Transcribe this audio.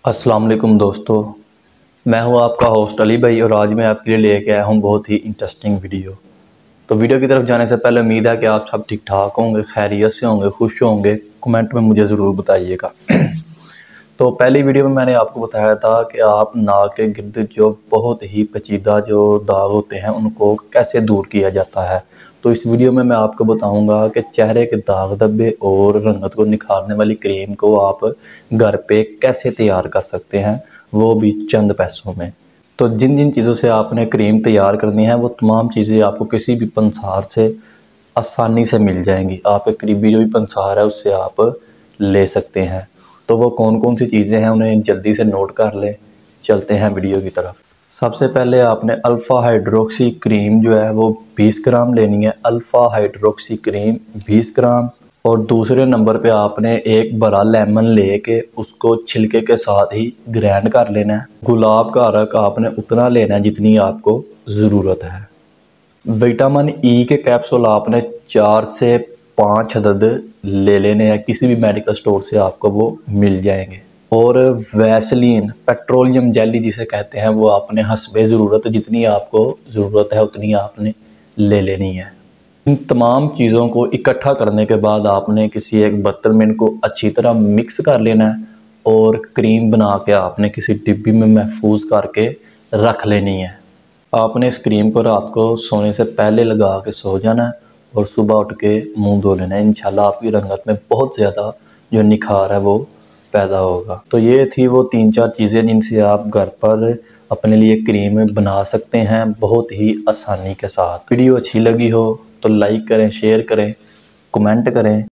अस्सलाम वालेकुम दोस्तों, मैं हूं आपका होस्ट अली भाई और आज मैं आपके लिए लेके आया हूं बहुत ही इंटरेस्टिंग वीडियो। तो वीडियो की तरफ जाने से पहले उम्मीद है कि आप सब ठीक ठाक होंगे, खैरियत से होंगे, खुश होंगे। कमेंट में मुझे ज़रूर बताइएगा। तो पहली वीडियो में मैंने आपको बताया था कि आप नाक के गिर्द जो बहुत ही पेचीदा जो दाग होते हैं उनको कैसे दूर किया जाता है। तो इस वीडियो में मैं आपको बताऊंगा कि चेहरे के दाग धब्बे और रंगत को निखारने वाली क्रीम को आप घर पे कैसे तैयार कर सकते हैं, वो भी चंद पैसों में। तो जिन जिन चीज़ों से आपने क्रीम तैयार करनी है वो तमाम चीज़ें आपको किसी भी पंसार से आसानी से मिल जाएंगी। आपके करीबी जो भी पंसार है उससे आप ले सकते हैं। तो वो कौन कौन सी चीज़ें हैं उन्हें जल्दी से नोट कर लें। चलते हैं वीडियो की तरफ। सबसे पहले आपने अल्फ़ा हाइड्रोक्सी क्रीम जो है वो 20 ग्राम लेनी है। अल्फ़ा हाइड्रोक्सी क्रीम 20 ग्राम। और दूसरे नंबर पे आपने एक बड़ा लेमन लेके उसको छिलके के साथ ही ग्राइंड कर लेना है। गुलाब का अरक आपने उतना लेना है जितनी आपको ज़रूरत है। विटामिन ई के कैप्सूल आपने 4 से 5 अदद ले लेने हैं, किसी भी मेडिकल स्टोर से आपको वो मिल जाएंगे। और वैसलीन पेट्रोलियम जेली जिसे कहते हैं वो आपने हस्बे ज़रूरत जितनी आपको ज़रूरत है उतनी आपने ले लेनी है। इन तमाम चीज़ों को इकट्ठा करने के बाद आपने किसी एक बर्तन में इनको अच्छी तरह मिक्स कर लेना है और क्रीम बना के आपने किसी डिब्बी में महफूज करके रख लेनी है। आपने इस क्रीम को रात को सोने से पहले लगा के सो जाना है और सुबह उठ के मुंह धो लेना है। इंशाल्लाह आपकी रंगत में बहुत ज़्यादा जो निखार है वो पैदा होगा। तो ये थी वो 3-4 चीज़ें जिनसे आप घर पर अपने लिए क्रीम बना सकते हैं बहुत ही आसानी के साथ। वीडियो अच्छी लगी हो तो लाइक करें, शेयर करें, कमेंट करें।